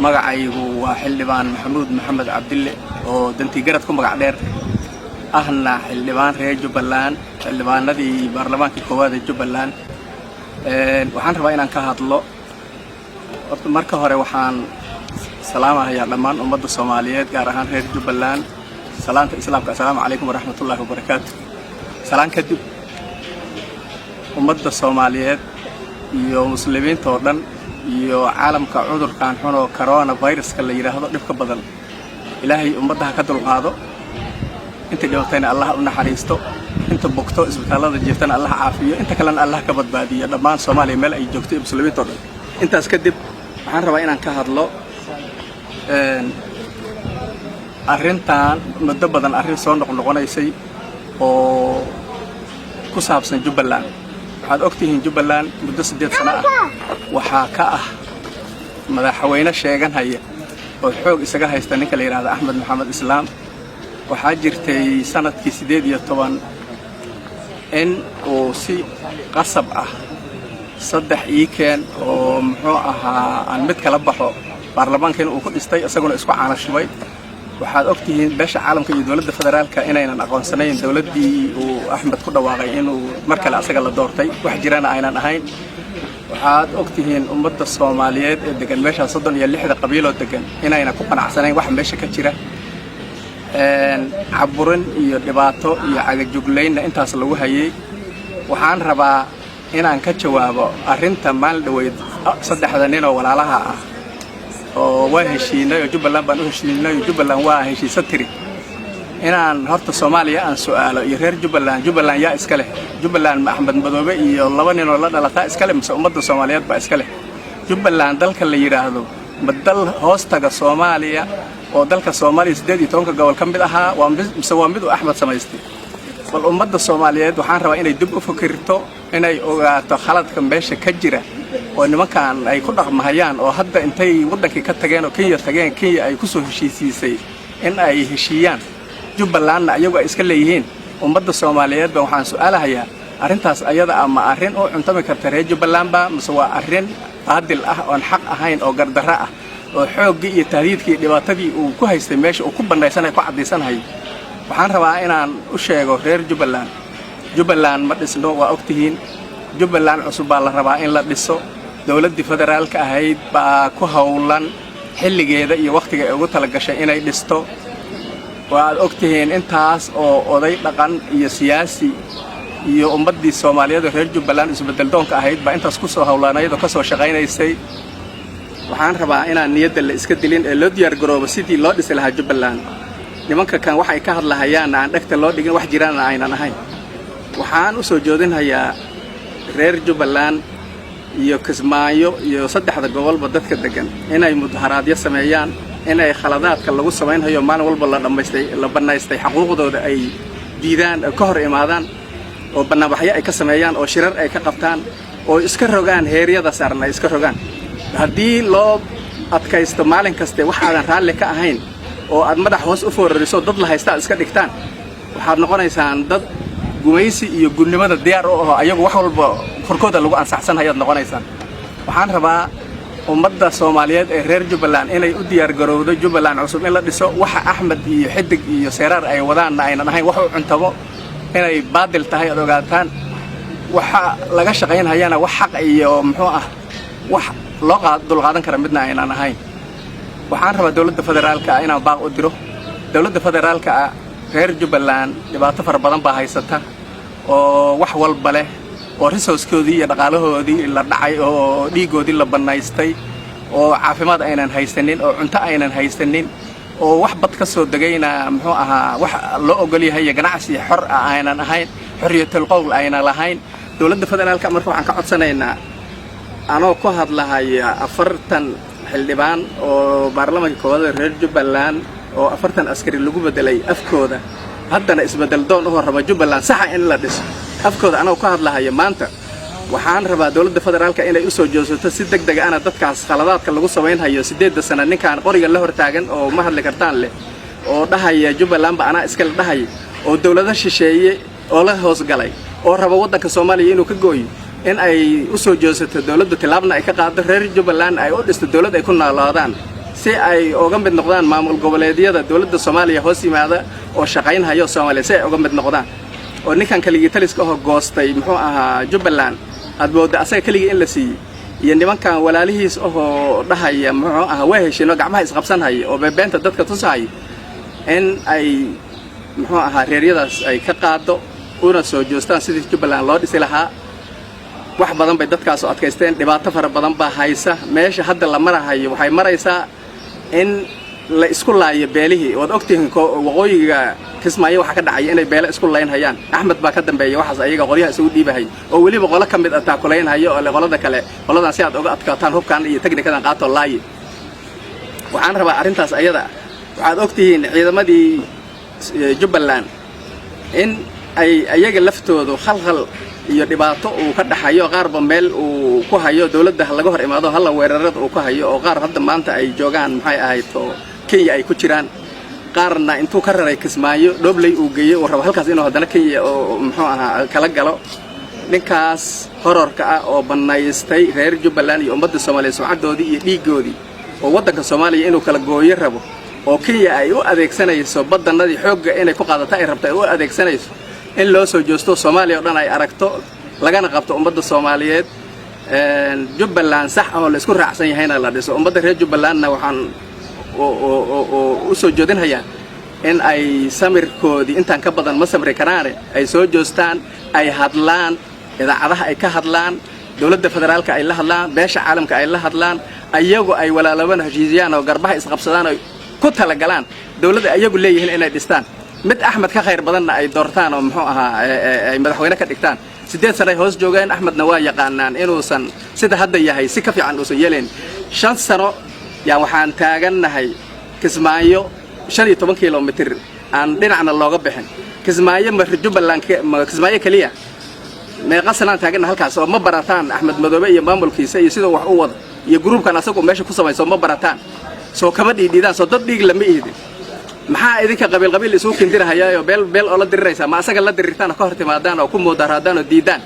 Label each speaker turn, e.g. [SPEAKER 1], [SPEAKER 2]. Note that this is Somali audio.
[SPEAKER 1] magacaygu waa xildhibaan maxamuud maxamed cabdille oo dantii garad ku magac dheer ahna xildhibaan reer Jubbaland xildhibaanadii baarlamaankii koowaad ee Jubbaland waxaan rabaa inaan ka hadlo horta marka hore waxaan salaamayaa dhammaan ummadda Soomaaliyeed gaar ahaan reer Jubbaland salaanta islaamka assalaamu calaykum waraxmatullaahi wabarakaatuh salaan kadib ummadda Soomaaliyeed iyo muslimiinta oo dhan iyo caalamka cudurkan xun oo coronavirus la yiraahdo dhibka badan ilaahay ummadda ka dulqaado inta joogtayna Allah u naxariisto inta bogto isbitaalada jeeftan Allah caafiyo inta kalena Allah ka badbaadiyo dhammaan Soomaaliya meel ay joogto muslimiinta oo dhan intaas kadib waxaan rabaa inaan ka hadlo arrintan muddo badan arrin soo noqonaysay oo ku saabsan Jubbaland waxaad ogtihiin Jubbaland muddo 8 sano ah waxa ka ah madaxweyne sheegan haya oo xoog isaga haysta ninka la yiraahdo Axmed Maxamed Islaam waxaa jirtay sanadkii 18 in uu si qasab ah saddex keen oo muxuu ahaa aan mid kala baxo baarlamaanka uu ku dhistay isaguna isku caanashubay waxaad ogtihiin beesha caalamka iyo dawladda federaalka inaynan aqoonsanayn dawladdii uu Axmed ku dhawaaqay inuu mar kale asaga la doortay wax jirana aynan ahayn waxaad ogtihiin ummadda Soomaaliyeed ee degan meesha 36 qabiilo degan inayna ku qanacsanayn wax meesha ka jira caburin iyo dhibaato iyo cagajugleyn intaas lagu hayay waxaan rabaa inaan ka jawaabo arrinta maal dhaweyd saddexda nin oo walaalaha ah oo waa heshiinay oo Jubbaland baan u heshiinay Jubbaland waa heshiisa tiri inaan horta Soomaaliya aan su'aalo iyo reer Jubbaland yaa iska leh Jubbaland Axmed Madoobe iyo laba nin oo la dhalata iska leh mise ummadda Soomaaliyeed baa iska leh Jubbaland dalka la yiraahdo badal hoostaga Soomaaliya oo dalka Soomaaliya 18 gobol ka mid ahaa waa mid uu Axmed samaystay bal ummadda Soomaaliyeed waxaan rabaa inay dib u fikirto inay ogaato khaladka meesha ka jira oo nimankan ay ku dhaqmayaan oo hadda intay wadankii ka tageen oo Kenya ay ku soo heshiisay in ay heshiiyaan Jubbaland ayagu ay iska leeyihiin ummadda Soomaaliyeed baa waxaan su'aalahayaa arrintaas ayada ama arrin oo cuntami karta reer Jubbaland ba mise waa arrin qaadil ah oo xaq ahayn oo gardarro ah oo xoogii iyo tahdiidkii dhibaatadii uu ku haystay meesha uu ku bandhaysanay ku cadeysanahay waxaan rabaa inaan u sheego reer Jubbaland ma dhisno waa ogtihiin Jubbaland cusub baa la rabaa in la dhiso dawladda federaalka ahayd baa ku hawlan xilligeeda iyo waqtiga ay ugu tala gashay inay dhisto waad ogtihiin intaas oo oday dhaqan iyo siyaasi iyo ummadii Soomaaliyeed reer Jubbaland isbedel doonka ahayd baa intaas ku soo hawlaanaydo ka soo shaqaynaysay waxaan rabaa inaan niyadda la iska dilin ee loo diyaar garoobo sidii loo dhisi lahaa Jubbaland nimanka kan waxay ka hadlayaan aan dhagta loo dhigin wax jiraan aynan ahayn waxaan u soo joodinayaa reer Jubbaland iyo Kismaayo iyo saddexda gobolba dadka degan inay mudaharaadyo sameeyaan inay khaladaadka lagu sameeynayo maalin walba la banaystay xuquuqdooda ay diidaan ka hor imaadaan oo banaanbaxyo ay ka sameeyaan oo shirar ay ka qabtaan oo iska rogaan heeriyada saaran ay iska rogaan haddii loo adkaysto maalin kaste wax aan raalli ka ahayn oo aad madax hoos u foorariso dad la haysta iska dhigtaan waxaad noqonaysaan dad gumaysi iyo gudnimada diyaar u ah ayagu wax walba korkooda lagu ansaxsanayo noqonaysaan waxaan rabaa ummadda Soomaaliyeed ee reer Jubbaland inay u diyaar garowdo Jubbaland cusub in la dhiso waxa Axmed iyo Xidig iyo Seeraar ay wadaan aynan ahayn wax u cuntabo inay baadil tahay aad ogaataan waxa laga shaqeynayana wax xaq iyo muxuu ah wax loo dulqaadan kara midna aynan ahayn waxaan rabaa dawladda federaalka inaan baaq u diro dawladda federaalka reer Jubbaland dhibaato fara badan baa haysata oo wax walba leh oo resource-koodii iyo dhaqaalahoodii la dhacay oo dhiigoodii la banaystay oo caafimaad aynan haysanin oo cunto aynan haysanin oo wax bad ka soo dagayna muxuu ahaa wax loo ogol yahay ganacsi xor ah aynan ahayn xorriyatul qowl aynan lahayn dawladda federaalka marka waxaan ka codsanaynaa anoo ku hadlahaya 40 xildhibaan oo baarlamaanka koowaad reer Jubbaland oo 40 askari lagu bedelay afkooda haddana isbedel doon u horraba Jubbaland sax in la dhiso afkooda anoo ku hadlahaya maanta waxaan rabaa dawladda federaalka inay u soo joosato si degdeg ah dadkaas khaladaadka lagu sameeynayo 8 sano ninkaan qoriga la hortaagan oo ma hadli kartaan leh oo dhahaya Jubbaland ba ana iska dhahay oo dawladda shisheeye oo la hoos galay oo raba wadanka Soomaaliya inuu ka gooyo in ay u soo joosato dawladda tilaabna ay ka qaado reer Jubbaland ay u dhisto dawlad ay ku noolaadaan si ay uga mid noqdaan maamul goboleedyada dawladda Soomaaliya hoos yimaada oo shaqaynhayo Soomaaliya si ay uga mid noqdaan oo ninkan kaligii taliska oo goostay muxuu ahaa Jubbaland aad moodo asaga kaligii in la siiyay iyo nimankan walaalihiis oo dhahaya muxuu ahaa way heshiino gacmaha isqabsanhay oo beenta dadka tusay in ay muxuu ahaa reeryadaas ay ka qaado una soo joostaan sidii Jubbaland loo dhisi lahaa wax badan bay dadkaas oo adkaysteen dhibaato fara badan baa haysa meesha hadda la marahayo waxay maraysaa in la isku laayo beelihii wad ogtihiin waqooyiga Kismaayo waxa ka dhacay inay beelo isku laynayaan Axmed baa ka dambeeyay waxaas ayaga qoryaha isugu dhiibahay oo waliba qolo kamid ah taakulaynhayo oo qolada kale qoladan si aad uga adkaataan hubkan iyo teknikadan qaato laayi waxaan rabaa arintaas ayada waxaad ogtihiin ciidamadii Jubbaland in ay ayaga laftoodu khalkhal iyo dhibaato uu ka dhaxayo qaarba meel uu ku hayo dawladda laga hor imaado hal weerarada uu ku hayo oo qaar hadda maanta ay joogaan maxay ahayd oo Kenya ay ku jiraan qaarna intuu ka raray Kismaayo dhobley uu geeyay oo rabo halkaas inuu hadana Kenya oo muxuu ahaa kala galo ninkaas hororka ah oo banaystay reer Jubbaland iyo ummadda Soomaaliyeed sumcadoodii iyo dhiigoodii oo wadanka Soomaaliya inuu kala gooyo rabo oo Kenya ay u adeegsanayso badanadii xoogga inay ku qaadato ay rabtay u adeegsanayso in loo soo joosto Soomaaliya oo dhan ay aragto lagana qabto ummadda Soomaaliyeed Jubbaland sax oo la isku raacsan yahayna la dhiso ummadda reer Jubbalandna waxaan oo soo joodinayaan in ay samirkoodii intaan ka badan ma samri karaan ay soo joostaan ay hadlaan idaacadaha ay ka hadlaan dawladda federaalka ay la hadlaan beesha caalamka ay la hadlaan ayagu ay walaalabana heshiisiyaan oo garbaha isqabsadaan oo ku tala galaan dawladda ayagu leeyihiin inay dhistaan mid Axmed ka khayr badanna ay doortaan oo muxuu ahaa ay madaxweyne ka dhigtaan 8 sano hoos joogeen Axmedna waa yaqaanaan inuusan sida hadda yahay si ka fiican uusan yeeleen 5 sano yaa waxaan taaganahay Kismaayo 15 kilomitir aan dhinacna looga bixin Kismaayo ma Jubbaland Kismaayo kaliya meeqa sanaan taaganahay halkaas oo ma barataan Axmed Madoobe iyo maamulkiisa iyo sida wax u wado iyo groupkan asagu meesha ku samayso ma barataan soo kaba dhiididaan soo dad dhiig lama iidin maxaa idinka qabiil isugu kindirahayaa beel oo la diriraysa ma asaga la dirirtaan ka hortimaadaan oo ku moodaraadaan oo diidaan